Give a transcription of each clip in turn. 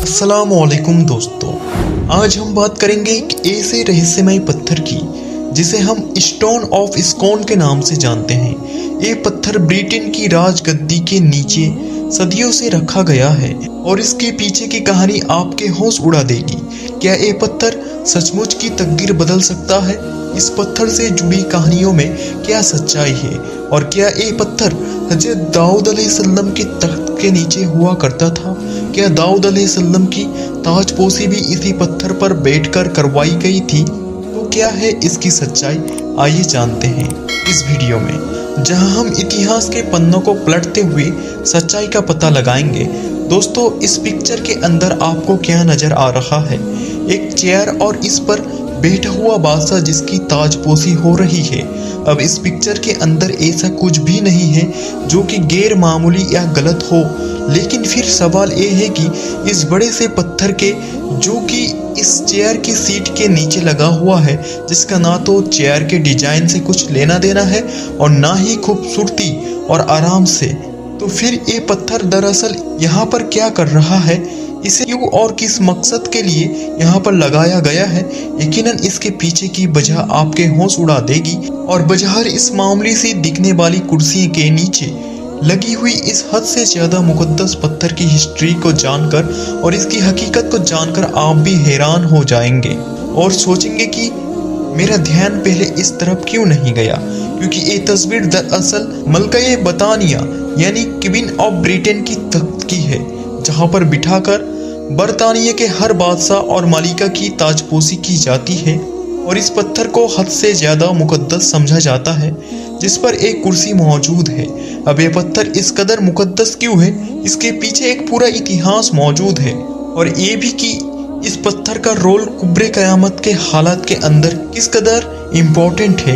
अस्सलाम वालेकुम दोस्तों, आज हम बात करेंगे एक ऐसे रहस्यमय पत्थर की जिसे हम स्टोन ऑफ स्कोन के नाम से जानते हैं। ये पत्थर ब्रिटेन की राजगद्दी के नीचे सदियों से रखा गया है और इसके पीछे की कहानी आपके होश उड़ा देगी। क्या ये पत्थर सचमुच की तकदीर बदल सकता है? इस पत्थर से जुड़ी कहानियों में क्या सच्चाई है और क्या ये पत्थर हजरत दाऊद अलैहिस्सलाम के तख्त के नीचे हुआ करता था? क्या दाऊद अलैहिस्सलाम की ताजपोशी भी इसी पत्थर पर बैठकर करवाई गई थी? तो क्या है इसकी सच्चाई? आइए जानते हैं इस वीडियो में, जहां हम इतिहास के पन्नों को पलटते हुए सच्चाई का पता लगाएंगे। दोस्तों, इस पिक्चर के अंदर आपको क्या नजर आ रहा है? एक चेयर और इस पर बैठा हुआ बादशाह जिसकी ताजपोशी हो रही है। अब इस पिक्चर के अंदर ऐसा कुछ भी नहीं है जो कि गैर मामूली या गलत हो, लेकिन फिर सवाल ये है कि इस बड़े से पत्थर के जो कि इस चेयर की सीट के नीचे लगा हुआ है, जिसका ना तो चेयर के डिजाइन से कुछ लेना देना है और ना ही खूबसूरती और आराम से, तो फिर ये पत्थर दरअसल यहाँ पर क्या कर रहा है? इसे क्यों और किस मकसद के लिए यहाँ पर लगाया गया है? यकीनन इसके पीछे की वजह आपके होश उड़ा देगी और बाहर इस मामूली सी दिखने वाली कुर्सी के नीचे लगी हुई इस हद से ज्यादा मुकद्दस पत्थर की हिस्ट्री को जानकर और इसकी हकीकत को जानकर आप भी हैरान हो जाएंगे और सोचेंगे कि मेरा ध्यान पहले इस तरफ क्यों नहीं गया, क्योंकि ये तस्वीर दरअसल मलका बरतानिया यानी क्वीन ऑफ ब्रिटेन की तख्त की है, जहां पर बिठाकर बरतानिया के हर बादशाह और मालिका की ताजपोशी की जाती है और इस पत्थर को हद से ज्यादा मुकद्दस समझा जाता है, जिस पर एक कुर्सी मौजूद है। अब ये पत्थर इस कदर मुकद्दस क्यों है? इसके पीछे एक पूरा इतिहास मौजूद है और ये भी कि इस पत्थर का रोल कुब्रे क़यामत के हालात के अंदर किस कदर इम्पोर्टेंट है।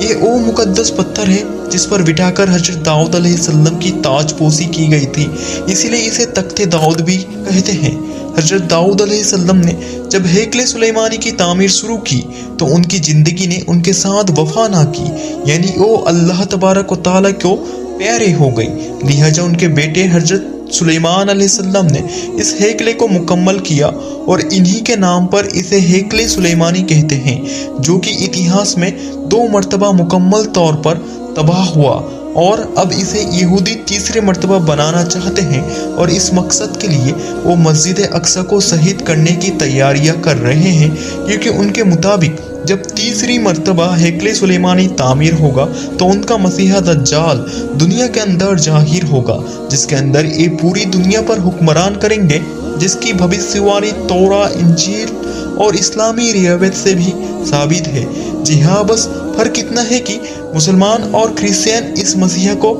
ये वो मुकद्दस पत्थर है जिस पर बिठाकर हजरत दाऊद अलैहिस्सलाम की ताजपोशी की गई थी, इसीलिए इसे तख्ते दाऊद भी कहते हैं। हजरत दाऊद अलैहिस्सलाम ने जब हैकले सुलेमानी की तामीर शुरू की तो उनकी ज़िंदगी ने उनके साथ वफा ना की, यानी वो अल्लाह तबारक व तआला को प्यारे हो गई। लिहाजा उनके बेटे हजरत सुलेमान अलैहिस्सलाम ने इस हैकले को मुकम्मल किया और इन्हीं के नाम पर इसे हैकले सुलेमानी कहते हैं, जो कि इतिहास में 2 मरतबा मुकम्मल तौर पर तबाह हुआ और अब इसे यहूदी तीसरे मरतबा बनाना चाहते हैं और इस मकसद के लिए वो मस्जिद अक्सा को शहीद करने की तैयारियां कर रहे हैं, क्योंकि उनके मुताबिक जब तीसरी मरतबा हैकले सुलेमानी तामीर होगा तो उनका मसीहा दज्जाल दुनिया के अंदर जाहिर होगा, जिसके अंदर ये पूरी दुनिया पर हुक्मरान करेंगे, जिसकी भविष्यवाणी तौरा, इंजील और इस्लामी रिवायत से भी साबित है। जी हाँ, बस फर्क इतना है कि मुसलमान और क्रिश्चियन इस मसीहा को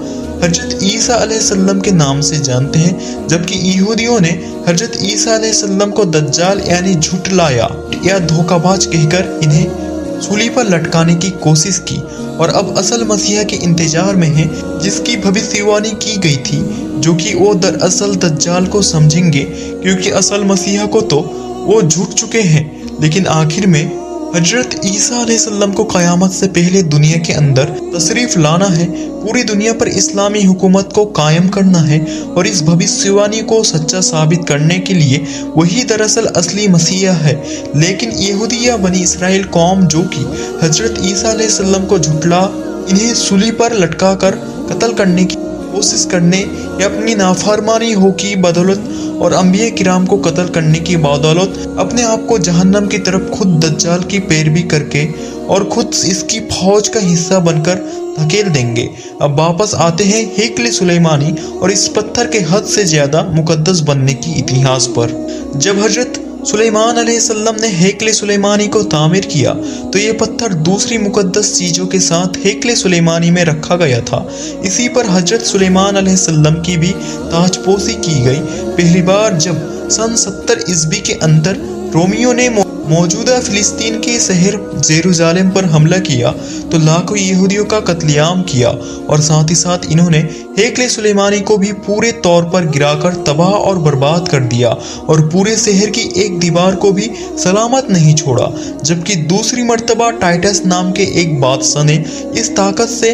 हजरत ईसा अलैहिस्सलाम के नाम से जानते हैं, जबकि यहूदियों ने हजरत ईसा अलैहिस्सलाम को दज्जाल यानी झुठलाया या धोखाबाज कहकर इन्हें सूली पर लटकाने की कोशिश की और अब असल मसीहा के इंतजार में है, जिसकी भविष्यवाणी की गई थी, जो कि वो दरअसल दज्जाल को समझेंगे, क्योंकि असल मसीहा को तो वो झूठ चुके हैं। लेकिन आखिर में हजरत ईसा अलैहिस्सलाम को क़यामत से पहले दुनिया के अंदर तशरीफ लाना है, पूरी दुनिया पर इस्लामी हुकूमत को कायम करना है और इस भविष्यवाणी को सच्चा साबित करने के लिए वही दरअसल असली मसीहा है। लेकिन यहूदी या बनी इसराइल कौम जो कि हजरत ईसा अलैहिस्सलाम को झुठला इन्हें सूली पर लटका कर कत्ल करने की कोशिश करने या अपनी नाफरमानी हो की बदौलत और अंबिया किराम को कत्ल करने की बदौलत अपने आप को जहन्नम की तरफ खुद दज्जाल की पैरवी करके और खुद इसकी फौज का हिस्सा बनकर धकेल देंगे। अब वापस आते हैं हैकले सुलेमानी और इस पत्थर के हद से ज्यादा मुकद्दस बनने की इतिहास पर। जब हजरत सुलेमान अलैहिस्सलाम ने हैकले सुलेमानी को तामीर किया तो ये पत्थर दूसरी मुकद्दस चीज़ों के साथ हैकले सुलेमानी में रखा गया था। इसी पर हजरत सुलेमान अलैहिस्सलाम की भी ताजपोशी की गई। पहली बार जब सन 70 ईस्वी के अंदर रोमियो ने मौजूदा फिलिस्तीन के शहर जेरूसलम पर हमला किया तो लाखों यहूदियों का कत्लेआम किया और साथ ही साथ इन्होंने हैकले सुलेमानी को भी पूरे तौर पर गिराकर तबाह और बर्बाद कर दिया और पूरे शहर की एक दीवार को भी सलामत नहीं छोड़ा। जबकि दूसरी मर्तबा टाइटस नाम के एक बादशाह ने इस ताकत से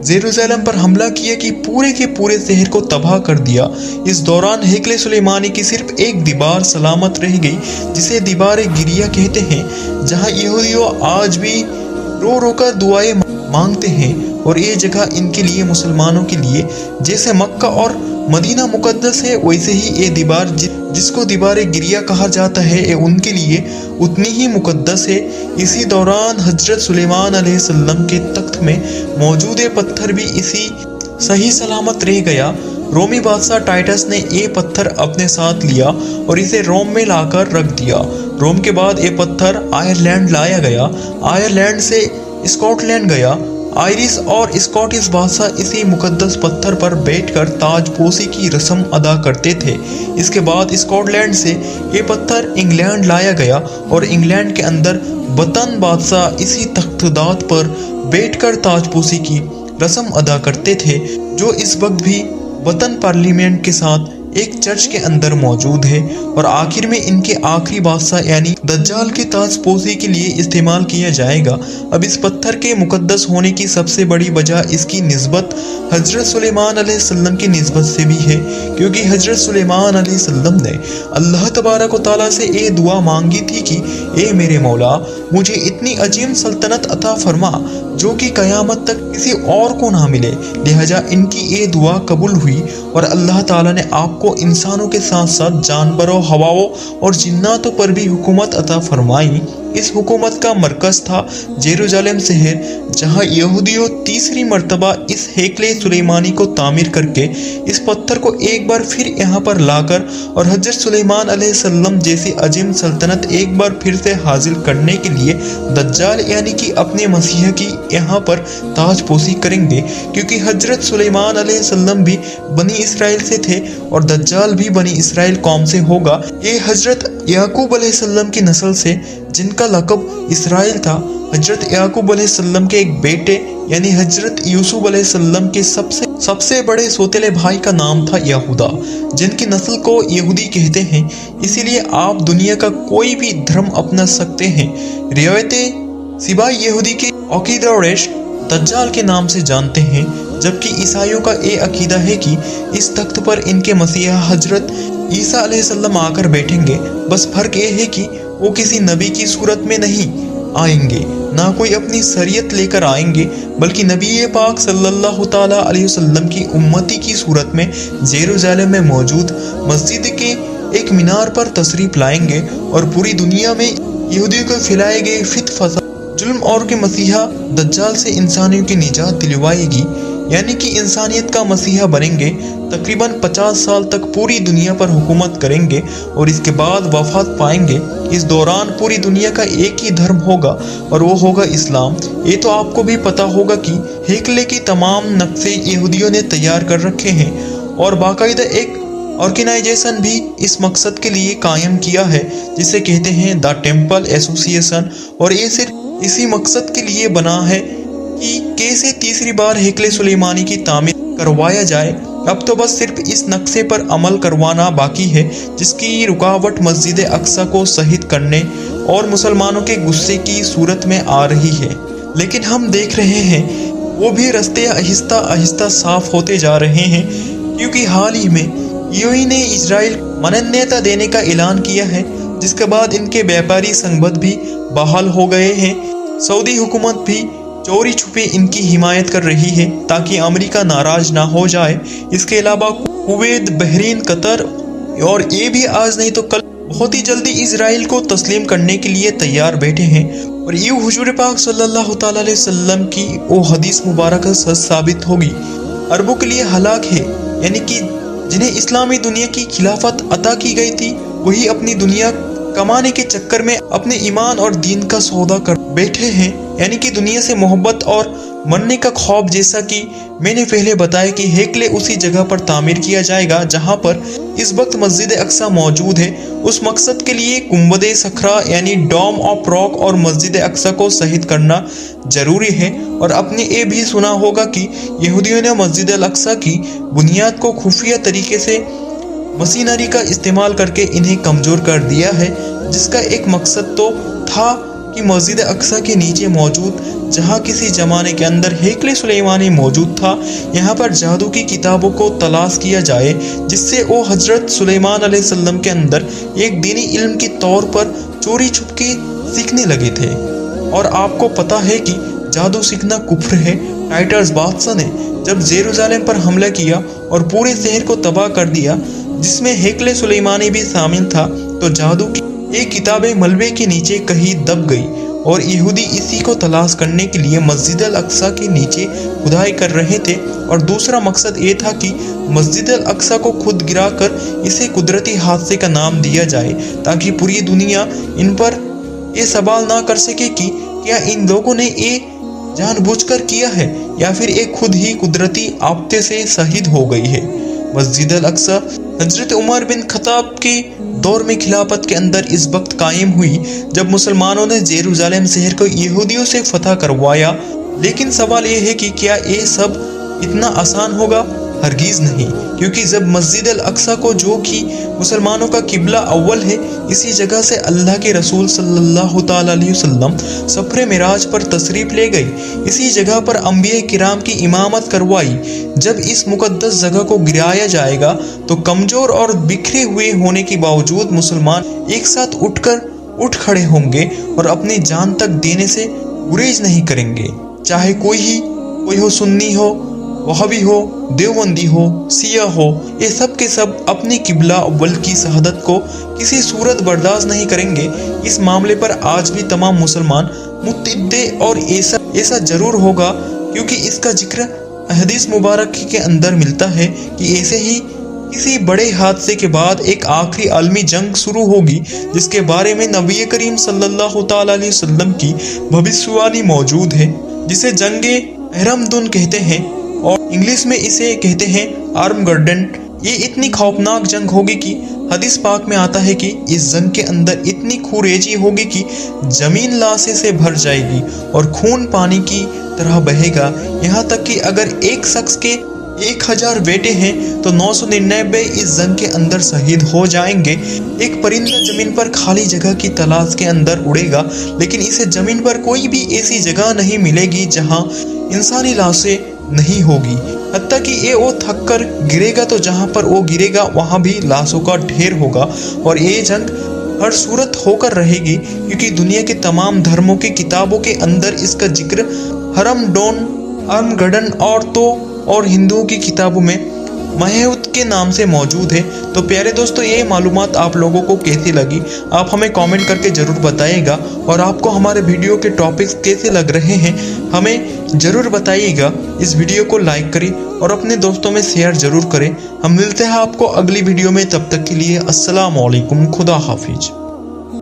जेरूसलम पर हमला किया कि पूरे के पूरे शहर को तबाह कर दिया। इस दौरान हेकले सुलेमानी की सिर्फ एक दीवार सलामत रह गई, जिसे दीवार गिरिया कहते हैं, जहां यहूदियों आज भी रो रो कर दुआएं मांगते हैं। और ये जगह इनके लिए, मुसलमानों के लिए जैसे मक्का और मदीना मुकद्दस है, वैसे ही ये दीवार जिसको दीवार गिरिया कहा जाता है, ये उनके लिए उतनी ही मुकद्दस है। इसी दौरान हजरत सुलेमान अलैहिस्सलाम के तख्त में मौजूद पत्थर भी इसी सही सलामत रह गया। रोमी बादशाह टाइटस ने ये पत्थर अपने साथ लिया और इसे रोम में लाकर रख दिया। रोम के बाद ये पत्थर आयरलैंड लाया गया, आयरलैंड से स्कॉटलैंड गया। आयरिश और स्कॉटिश बादशाह इसी मुकद्दस पत्थर पर बैठकर ताजपोशी की रस्म अदा करते थे। इसके बाद स्कॉटलैंड से ये पत्थर इंग्लैंड लाया गया और इंग्लैंड के अंदर बतन बादशाह इसी तख्तदात पर बैठकर ताजपोशी की रस्म अदा करते थे, जो इस वक्त भी वतन पार्लियामेंट के साथ एक चर्च के अंदर मौजूद है। और आखिर में इनके आखिरी बादशाह यानी दज्जाल की ताजपोशी के लिए इस्तेमाल किया जाएगा। अब इस पत्थर के मुकद्दस होने की सबसे बड़ी वजह इसकी निस्बत हजरत सुलेमान अलैहिस्सलाम की निस्बत से भी है, क्योंकि हजरत सुलेमान अलैहिस्सलाम ने अल्लाह तबारक व तआला से ये दुआ मांगी थी कि ए मेरे मौला, मुझे इतनी अजीम सल्तनत अता फरमा जो कि कयामत तक किसी और को ना मिले। लिहाजा इनकी ये दुआ कबूल हुई और अल्लाह ताला ने आपको इंसानों के साथ साथ जानवरों, हवाओं और जिन्नातों पर भी हुकूमत अता फरमाई। इस हुकूमत का मरकज था जेरूसलम शहर, जहां यहूदियों तीसरी मर्तबा इस हेकले सुलेमानी को तामीर करके इस पत्थर को एक बार फिर यहाँ पर लाकर और हजरत सुलेमान अलैहिस्सलाम जैसी अजीम सल्तनत एक बार फिर से हासिल करने के लिए दज्जाल यानी कि अपने मसीह की यहाँ पर ताजपोशी करेंगे, क्योंकि हजरत सुलेमान अलैहिस्सलाम भी बनी इसराइल से थे और दज्जाल भी बनी इसराइल कौम से होगा। ये हजरत याकूब अलैहिस्सलाम की नस्ल से, जिनका लक़ब इसराइल था, हजरत याकूब अलैहिस्सलाम के एक बेटे यानी हजरत यूसुफ अलैहिस्सलाम के सबसे बड़े सौतेले भाई का नाम था यहूदा, जिनकी नस्ल को यहूदी कहते हैं। इसीलिए आप दुनिया का कोई भी धर्म अपना सकते हैं। रिवायतें सिवाय यहूदी के अकीदा और दज्जाल के नाम से जानते हैं, जबकि ईसाइयों का ये अकीदा है कि इस तख्त पर इनके मसीहा हजरत ईसा अलैहिस्सलाम आकर बैठेंगे। बस फर्क ये है कि वो किसी नबी की सूरत में नहीं आएंगे, ना कोई अपनी शरीयत लेकर आएंगे, बल्कि नबी पाक सल्लल्लाहु ताला अलैहि वसल्लम की उम्मती की सूरत में जेरूसलम में मौजूद मस्जिद के एक मीनार पर तशरीफ लाएंगे और पूरी दुनिया में यहूदियों को फैलाए गए फित जुल्म और के मसीहा दज्जाल से इंसानियों की निजात दिलवाएगी, यानी कि इंसानियत का मसीहा बनेंगे। तकरीबन 50 साल तक पूरी दुनिया पर हुकूमत करेंगे और इसके बाद वफात पाएंगे। इस दौरान पूरी दुनिया का एक ही धर्म होगा और वो होगा इस्लाम। ये तो आपको भी पता होगा कि हेकले की तमाम नक्शे यहूदियों ने तैयार कर रखे हैं और बाकायदा एक ऑर्गेनाइजेशन भी इस मकसद के लिए कायम किया है, जिसे कहते हैं द टेम्पल एसोसिएशन। और ये सिर्फ इसी मकसद के लिए बना है कि कैसे तीसरी बार हेकले सुलेमानी की तामीर करवाया जाए। अब तो बस सिर्फ इस नक्शे पर अमल करवाना बाकी है, जिसकी रुकावट मस्जिद अक्सा को शहीद करने और मुसलमानों के गुस्से की सूरत में आ रही है। लेकिन हम देख रहे हैं वो भी रास्ते आहिस्ता आहिस्ता साफ होते जा रहे हैं, क्योंकि हाल ही में यूएई ने इजराइल मान्यता देने का ऐलान किया है, जिसके बाद इनके व्यापारी संबंध भी बहाल हो गए हैं। सऊदी हुकूमत भी चोरी छुपे इनकी हिमायत कर रही है ताकि अमेरिका नाराज ना हो जाए। इसके अलावा कुवैत, बहरीन, कतर और ये भी आज नहीं तो कल बहुत ही जल्दी इजराइल को तस्लीम करने के लिए तैयार बैठे हैं। और ये हुजूर पाक सल्लल्लाहु ताला अलैहि वसल्लम की वो हदीस मुबारक सच साबित होगी। अरबों के लिए हलाक है, यानी कि जिन्हें इस्लामी दुनिया की खिलाफत अता की गई थी, वही अपनी दुनिया कमाने के चक्कर में अपने ईमान और दीन का सौदा कर बैठे हैं, यानी कि दुनिया से मोहब्बत और मरने का खौफ। जैसा कि मैंने पहले बताया कि हेकले उसी जगह पर तामीर किया जाएगा जहां पर इस वक्त मस्जिद अक्सा मौजूद है। उस मकसद के लिए गुंबद सखरा यानी डोम ऑफ रॉक और मस्जिद अक्सा को शहीद करना जरूरी है। और आपने ये भी सुना होगा कि यहूदियों ने मस्जिद अक्सा की बुनियाद को खुफिया तरीके से मशीनरी का इस्तेमाल करके इन्हें कमज़ोर कर दिया है, जिसका एक मकसद तो था कि मस्जिद अक्सा के नीचे मौजूद जहाँ किसी ज़माने के अंदर हेकले सुलेमानी मौजूद था, यहाँ पर जादू की किताबों को तलाश किया जाए जिससे वो हज़रत सुलेमान अलैहिस्सलाम के अंदर एक दीनी इल्म के तौर पर चोरी छुपके सीखने लगे थे। और आपको पता है कि जादू सीखना कुफ्र है। टाइटस बादशाह ने जब जेरूसलम पर हमला किया और पूरे शहर को तबाह कर दिया, जिसमें हेकले सुलेमानी भी शामिल था, तो जादू की एक किताबें मलबे के नीचे कहीं दब गई और यहूदी इसी को तलाश करने के लिए मस्जिद अल अक्सा के नीचे खुदाई कर रहे थे। और दूसरा मकसद ये था कि मस्जिद अल अक्सा को खुद गिराकर इसे कुदरती हादसे का नाम दिया जाए, ताकि पूरी दुनिया इन पर ये सवाल ना कर सके कि क्या इन लोगों ने ये जानबूझकर किया है या फिर ये खुद ही कुदरती आपते से शहीद हो गई है। मस्जिद अल अक्सा हजरत उमर बिन खत्ताब के दौर में खिलाफत के अंदर इस वक्त कायम हुई जब मुसलमानों ने जेरूसलम शहर को यहूदियों से फतह करवाया। लेकिन सवाल ये है कि क्या ये सब इतना आसान होगा? हरगिज़ नहीं, क्योंकि जब मस्जिद अल अक्सा को, जो कि मुसलमानों का किबला अव्वल है, इसी जगह से अल्लाह के रसूल सल्लल्लाहु ताला अलैहि वसल्लम सफरे मिराज पर तशरीफ ले गई, इसी जगह पर अंबिया किराम की इमामत करवाई। जब इस मुकद्दस जगह को गिराया जाएगा तो कमज़ोर और बिखरे हुए होने के बावजूद मुसलमान एक साथ उठ खड़े होंगे और अपनी जान तक देने से गुरेज नहीं करेंगे। चाहे कोई हो, सुन्नी हो, वहाबी हो, देवबंदी हो, सिया हो, ये सब के सब अपनी किबला अव्वल की शहादत को किसी सूरत बर्दाश्त नहीं करेंगे। इस मामले पर आज भी तमाम मुसलमान मुत्तहिदे और ऐसा जरूर होगा, क्योंकि इसका जिक्र हदीस मुबारक के अंदर मिलता है कि ऐसे ही किसी बड़े हादसे के बाद एक आखिरी आलमी जंग शुरू होगी, जिसके बारे में नबी करीम सल्लल्लाहु ताला अलैहि वसल्लम की भविष्यवाणी मौजूद है, जिसे जंगे अहरमदुन कहते हैं और इंग्लिश में इसे कहते हैं आर्मगेडन। ये इतनी खौफनाक जंग होगी कि हदीस पाक में आता है कि इस जंग के अंदर इतनी खूरेजी होगी कि जमीन लाशें से भर जाएगी और खून पानी की तरह बहेगा। यहाँ तक कि अगर एक शख्स के 1000 बेटे हैं तो 999 इस जंग के अंदर शहीद हो जाएंगे। एक परिंदा जमीन पर खाली जगह की तलाश के अंदर उड़ेगा, लेकिन इसे जमीन पर कोई भी ऐसी जगह नहीं मिलेगी जहां इंसानी लाशें नहीं होगी। हत्ता कि ये वो थक कर गिरेगा तो जहां पर वो गिरेगा वहां भी लाशों का ढेर होगा। और ये जंग हर सूरत होकर रहेगी, क्योंकि दुनिया के तमाम धर्मों की किताबों के अंदर इसका जिक्र आर्मगेडन और हिंदुओं की किताबों में महयूद के नाम से मौजूद है। तो प्यारे दोस्तों, ये मालूमात आप लोगों को कैसी लगी आप हमें कमेंट करके ज़रूर बताइएगा, और आपको हमारे वीडियो के टॉपिक्स कैसे लग रहे हैं हमें ज़रूर बताइएगा। इस वीडियो को लाइक करें और अपने दोस्तों में शेयर ज़रूर करें। हम मिलते हैं आपको अगली वीडियो में, तब तक के लिए अस्सलाम वालेकुम, खुदा हाफिज।